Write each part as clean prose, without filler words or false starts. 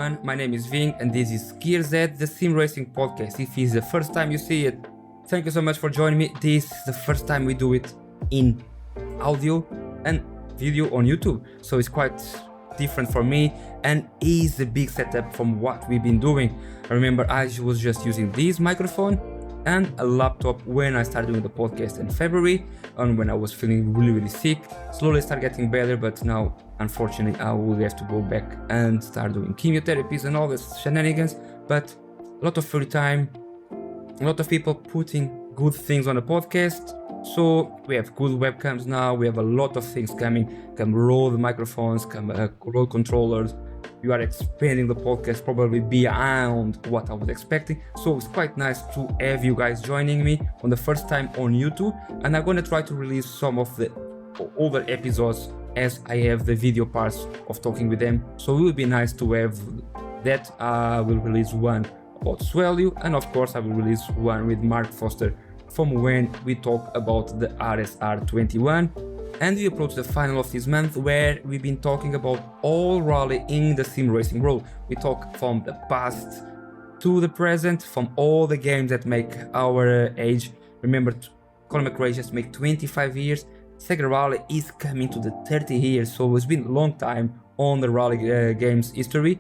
everyone, my name is Ving and this is GearHeads, the Simracing Podcast. If it's the first time you see it, thank you so much for joining me. This is the first time we do it in audio and video on YouTube, so it's quite different for me and is a big setup from what we've been doing. I remember I was just using this microphone and a laptop when I started doing the podcast in February and when I was feeling really sick. Slowly started getting better, but now unfortunately I will have to go back and start doing chemotherapies and all this shenanigans. But a lot of free time, a lot of people putting good things on the podcast. So we have good webcams now, we have a lot of things coming, come Rode microphones, come Rode controllers. We are expanding the podcast probably beyond what I was expecting. So it's quite nice to have you guys joining me on the first time on YouTube. And I'm going to try to release some of the older episodes as I have the video parts of talking with them. So it will be nice to have that. I will release one about Swellu, and of course I will release one with Mark Foster from when we talk about the RSR21. And we approach the final of this month where we've been talking about all rally in the sim racing world. We talk from the past to the present, from all the games that make our age. Remember, Colin McRae just made 25 years. Sega Rally is coming to the 30 years, so it's been a long time on the rally games history.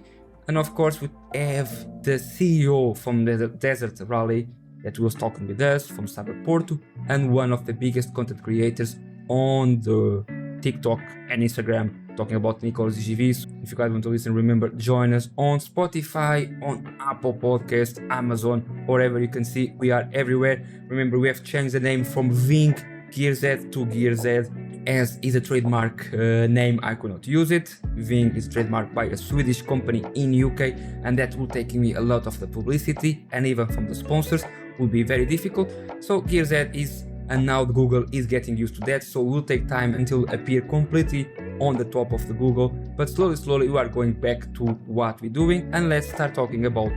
And of course we have the CEO from the Desert Rally that was talking with us from Cyberporto, and one of the biggest content creators on the TikTok and Instagram talking about Nicolas GVs. If you guys want to listen, remember, join us on Spotify, on Apple Podcast, Amazon, wherever you can see, we are everywhere. Remember, we have changed the name from Ving GearHeads to GearHeads, as is a trademark name. I could not use it. Ving is trademarked by a Swedish company in UK, and that will take me a lot of the publicity and even from the sponsors will be very difficult. So GearHeads is, and now Google is getting used to that, so it will take time until it appear completely on the top of the Google. But slowly we are going back to what we're doing, and let's start talking about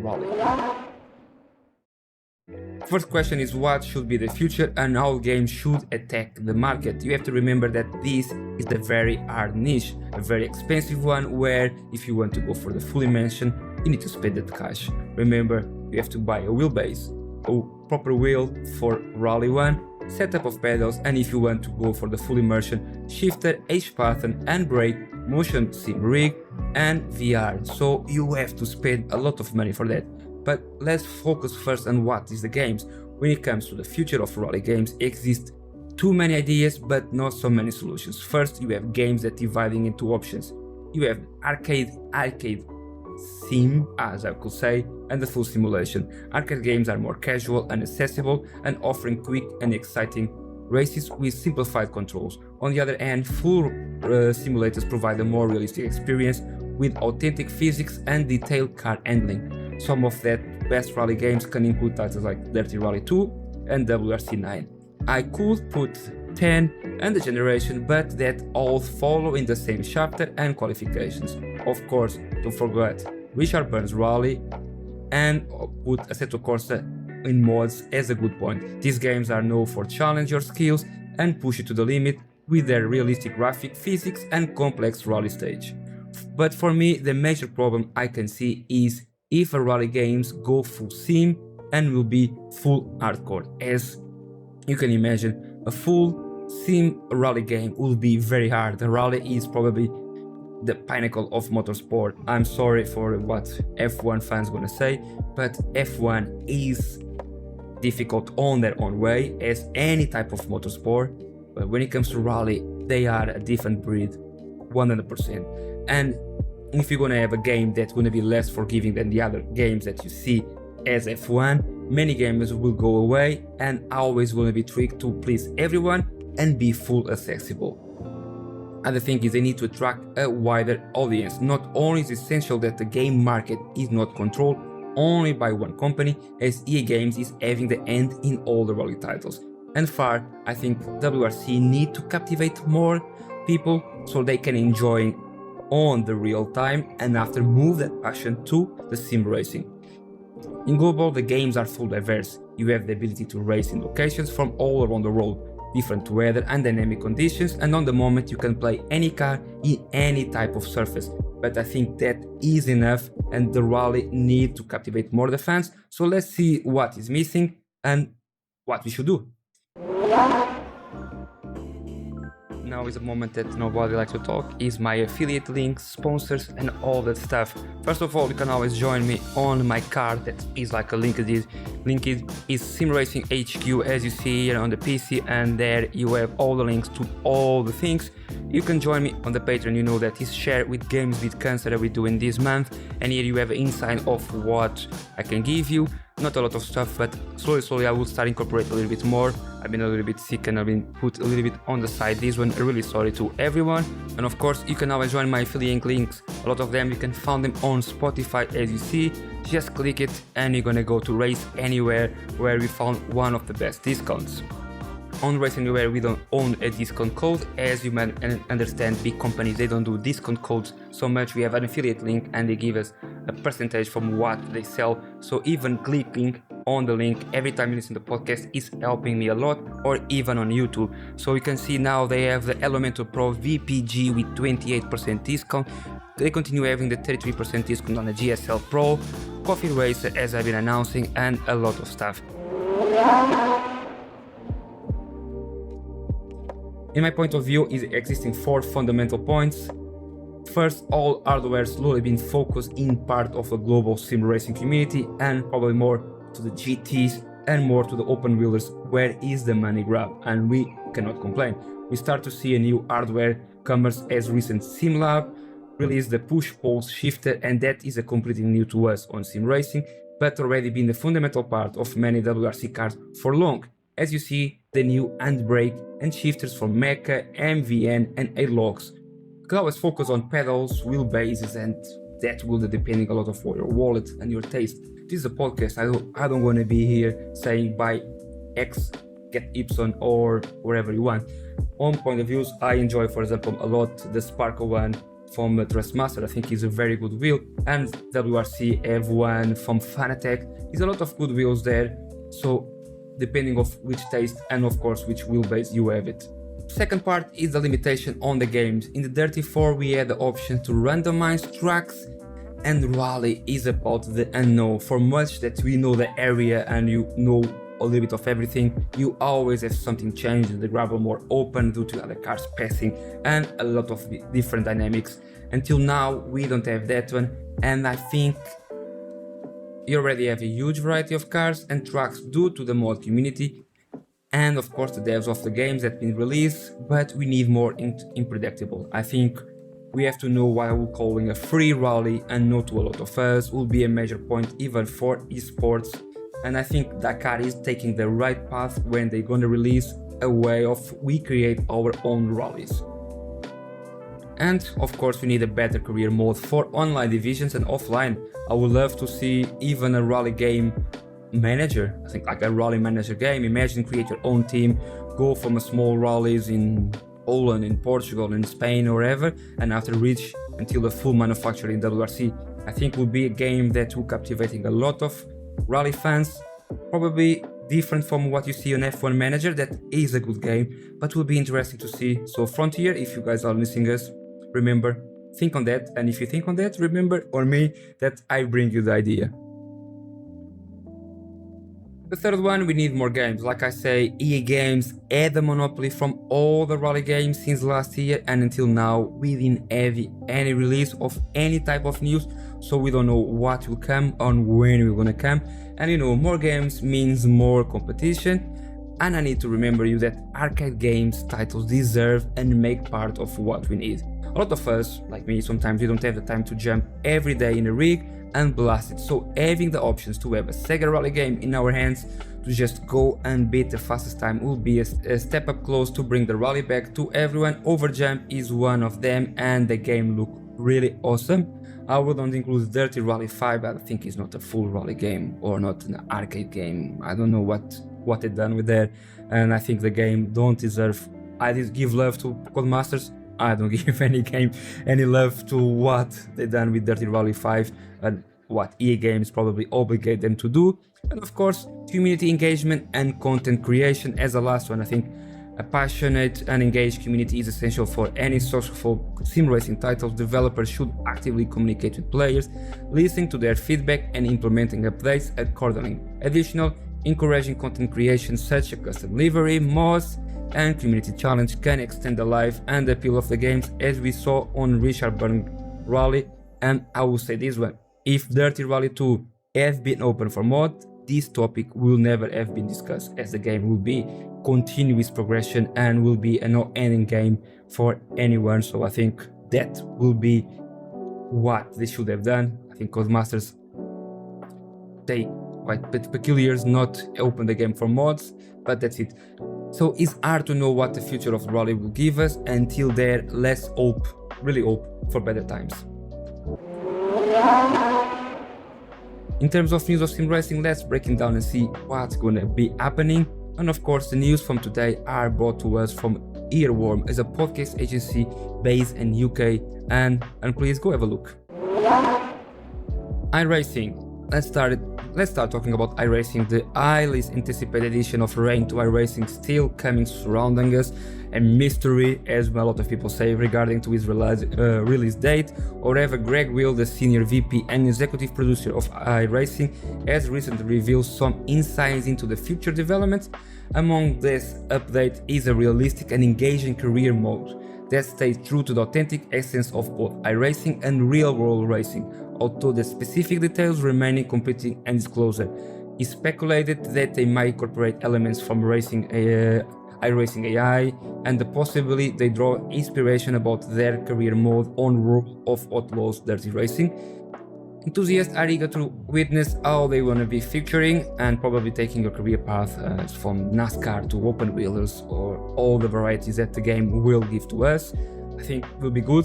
rally. First question is, what should be the future and how games should attack the market? You have to remember that this is a very hard niche, a very expensive one, where if you want to go for the full immersion, you need to spend that cash. Remember, you have to buy a wheelbase, a proper wheel for Rally 1, setup of pedals, and if you want to go for the full immersion, shifter, H-pattern, Handbrake, motion sim rig, and VR. So you have to spend a lot of money for that. But let's focus first on what is the games. When it comes to the future of rally games, exist too many ideas but not so many solutions. First, you have games that dividing into options. You have arcade sim, as I could say, and the full simulation. Arcade games are more casual and accessible and offering quick and exciting races with simplified controls. On the other hand, full simulators provide a more realistic experience with authentic physics and detailed car handling. Some of that best rally games can include titles like Dirty Rally 2 and WRC9. I could put 10 and the generation, but that all follow in the same chapter and qualifications. Of course, don't forget Richard Burns Rally and put Assetto Corsa in mods as a good point. These games are known for challenge your skills and push you to the limit with their realistic graphic physics and complex rally stage. But for me, the major problem I can see is if a rally games go full sim and will be full hardcore. As you can imagine, a full sim rally game will be very hard. The rally is probably the pinnacle of motorsport. I'm sorry for what F1 fans gonna say, but F1 is difficult on their own way as any type of motorsport. But when it comes to rally, they are a different breed, 100%. And if you're gonna have a game that's gonna be less forgiving than the other games that you see as F1, many gamers will go away and always gonna be tricked to please everyone and be full accessible. Other thing is they need to attract a wider audience. Not only is it essential that the game market is not controlled only by one company, as EA Games is having the hand in all the rally titles. And far, I think WRC need to captivate more people so they can enjoy on the real time and after move that passion to the sim racing. In global, the games are full diverse. You have the ability to race in locations from all around the world, different weather and dynamic conditions, and on the moment you can play any car in any type of surface. but I think that is enough and the rally need to captivate more the fans. So let's see what is missing and what we should do. Now is a moment that nobody likes to talk, is my affiliate links, sponsors and all that stuff. First of all, you can always join me on my card that is like a LinkedIn. LinkedIn is Simracing HQ, as you see here on the PC, and there you have all the links to all the things. You can join me on the Patreon, you know that is shared with Games with Cancer that we're doing this month, and here you have an insight of what I can give you. Not a lot of stuff, but slowly I will start incorporate a little bit more. I've been a little bit sick and I've been put a little bit on the side this one. Really sorry to everyone. And of course, you can always join my affiliate links. A lot of them, you can find them on Spotify, as you see. Just click it and you're gonna go to Race Anywhere, where we found one of the best discounts. On Race Anywhere, we don't own a discount code. As you might understand, big companies, they don't do discount codes so much. We have an affiliate link and they give us a percentage from what they sell. So even clicking on the link every time you listen to the podcast is helping me a lot, or even on YouTube. So you can see now they have the Elemental Pro VPG with 28% discount. They continue having the 33% discount on the GSL Pro, Coffee Racer, as I've been announcing, and a lot of stuff. In my point of view, is existing 4 fundamental points. First, all hardware slowly being focused in part of a global sim racing community, and probably more to the GTs and more to the open wheelers, where is the money grab, and we cannot complain. We start to see a new hardware comers as recent SimLab released the push-pull shifter, and that is a completely new to us on sim racing, but already been the fundamental part of many WRC cars for long. As you see, the new handbrake and shifters from Mecha, MVN and A-Logs. You can always focus on pedals, wheelbases, and that will be depending a lot of your wallet and your taste. This is a podcast, I don't want to be here saying buy X, get Y or wherever you want. On point of views, I enjoy, for example, a lot the Sparco one from Thrustmaster. I think is a very good wheel, and WRC have one from Fanatec. There's a lot of good wheels there, so depending of which taste and of course which wheelbase you have it. Second part is the limitation on the games. In the Dirty 4 we had the option to randomize tracks, and Rally is about the unknown. For much that we know the area and you know a little bit of everything, you always have something change, the gravel more open due to other cars passing and a lot of different dynamics. Until now we don't have that one, and I think you already have a huge variety of cars and tracks due to the mod community and of course the devs of the games that have been released, but we need more unpredictable. I think we have to know why we're calling a free rally, and not to a lot of us will be a major point even for esports. And I think Dakar is taking the right path when they're gonna release a way of we create our own rallies. And of course we need a better career mode for online divisions and offline. I would love to see even a rally game manager, I think like a rally manager game. Imagine create your own team, go from a small rallies in Poland, in Portugal, in Spain or wherever, and after reach until the full manufacturer in WRC. I think will be a game that will captivating a lot of rally fans, probably different from what you see on F1 Manager. That is a good game, but will be interesting to see. So Frontier, if you guys are listening us, remember, think on that, and if you think on that, remember on me that I bring you the idea. The third one, we need more games. Like I say, EA Games had the monopoly from all the rally games since last year, and until now we didn't have any release of any type of news, so we don't know what will come on when we're gonna come. And you know, more games means more competition, and I need to remember you that arcade games titles deserve and make part of what we need. A lot of us, like me, sometimes we don't have the time to jump every day in a rig and blast it, so having the options to have a Sega rally game in our hands to just go and beat the fastest time will be a step up close to bring the rally back to everyone. Overjump is one of them, and the game look really awesome. I wouldn't include Dirty Rally 5, but I think it's not a full rally game or not an arcade game. I don't know what they done with that, and I think the game don't deserve. I did give love to Codemasters. I don't give any love to what they done with Dirty Rally 5 and what EA Games probably obligate them to do. And of course, community engagement and content creation as the last one. I think A passionate and engaged community is essential for any successful sim racing title. Developers should actively communicate with players, listening to their feedback and implementing updates accordingly. Additionally, encouraging content creation such as custom livery, mods, and community challenge can extend the life and appeal of the games, as we saw on Richard Burn Rally. And I will say this one: if Dirty Rally 2 had been open for mod, this topic will never have been discussed, as the game will be continuous progression and will be a no-ending game for anyone. So I think that will be what they should have done. I think Codemasters, they quite peculiar not open the game for mods, but that's it. So it's hard to know what the future of Rally will give us. Until there, let's hope, really hope for better times. In terms of news of sim racing, let's break it down and see what's gonna be happening. And of course, the news from today are brought to us from Earworm, as a podcast agency based in UK, and please go have a look. iRacing. Let's start talking about iRacing. The highly anticipated edition of Rain to iRacing still coming, surrounding us, a mystery, as a lot of people say, regarding to its release date. However, Greg Will, the senior VP and executive producer of iRacing, has recently revealed some insights into the future developments. Among this update is a realistic and engaging career mode that stays true to the authentic essence of both iRacing and real-world racing, although the specific details remaining completely undisclosed. It's speculated that they might incorporate elements from iRacing AI, and possibly they draw inspiration about their career mode on World of Outlaws Dirty Racing. Enthusiasts are eager to witness how they want to be featuring and probably taking a career path from NASCAR to open wheelers, or all the varieties that the game will give to us. I think will be good.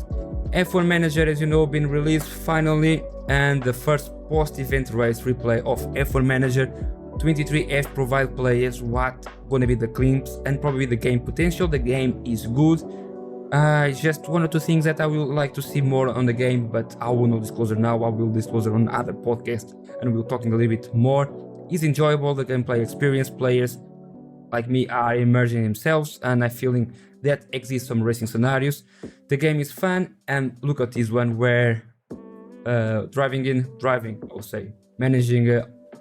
F1 Manager, as you know, been released finally, and the first post-event race replay of F1 Manager 23 have provide players what gonna be the glimpse and probably the game potential. The game is good. Just one or two things that I would like to see more on the game, but I will not disclose it now. I will disclose it on other podcasts, and we'll talking a little bit more. It's enjoyable, the gameplay experience. Players like me are immersing themselves, and I'm feeling that exists some racing scenarios. The game is fun, and look at this one where managing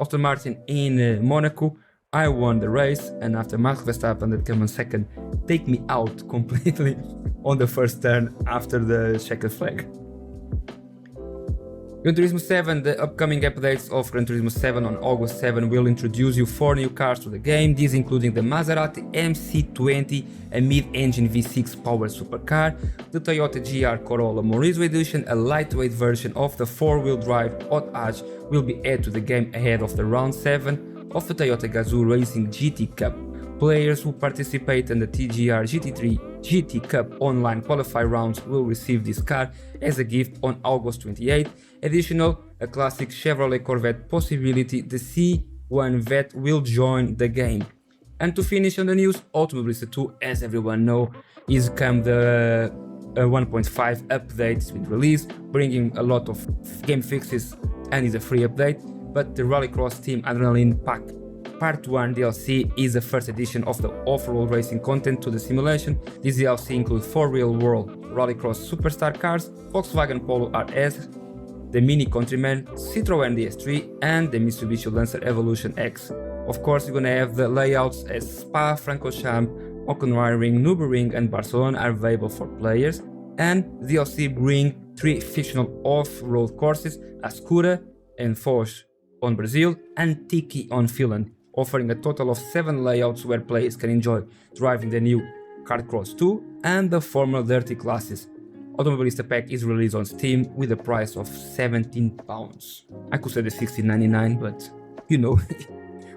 Aston Martin in Monaco. I won the race, and after Max Verstappen that came on second, take me out completely on the first turn after the checkered flag. Gran Turismo 7, the upcoming updates of Gran Turismo 7 on August 7 will introduce you 4 new cars to the game, these including the Maserati MC20, a mid-engine V6 powered supercar, the Toyota GR Corolla Morizo Edition, a lightweight version of the 4-wheel drive Hot Hatch will be added to the game ahead of the round 7 of the Toyota Gazoo Racing GT Cup. Players who participate in the TGR GT3 GT Cup online qualify rounds will receive this car as a gift on August 28. Additional, a classic Chevrolet Corvette possibility, the C1 Vet will join the game. And to finish on the news, Automobilista 2, as everyone know, is come the 1.5 update has been released, bringing a lot of game fixes and is a free update. But the Rallycross Team Adrenaline Pack Part 1 DLC is the first edition of the off-road racing content to the simulation. This DLC includes 4 real-world Rallycross Superstar cars, Volkswagen Polo RS, the Mini Countryman, Citroën DS3 and the Mitsubishi Lancer Evolution X. Of course, you're gonna have the layouts as Spa, Francorchamps, Hockenheimring, Nürburgring and Barcelona are available for players, and DLC bring 3 fictional off-road courses, Ascura and Foz on Brazil and Tiki on Finland, offering a total of 7 layouts where players can enjoy driving the new Kartcross 2 and the former Dirty classes. Automobilista Pack is released on Steam with a price of £17. I could say the $16.99, but you know, it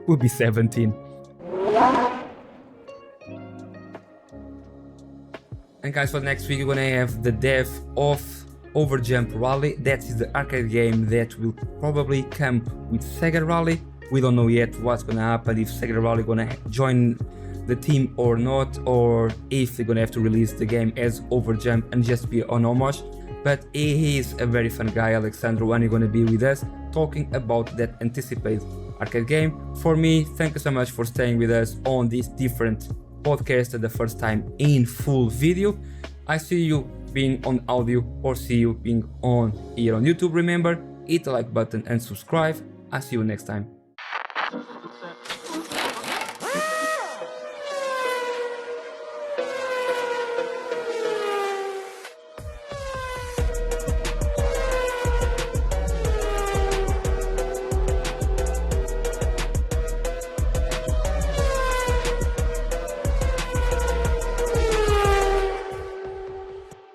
will be 17. And guys, for next week, we're gonna have the dev of Overjump Rally. That is the arcade game that will probably come with Sega Rally. We don't know yet what's gonna happen, if Sega Rally gonna join the team or not, or if they're gonna have to release the game as Overjump and just be an homage. But he is a very fun guy, Alexandro, and he's gonna be with us talking about that anticipated arcade game. For me, thank you so much for staying with us on this different podcast the first time in full video. I see you being on audio or see you being on here on YouTube. Remember, hit the like button and subscribe. I'll see you next time.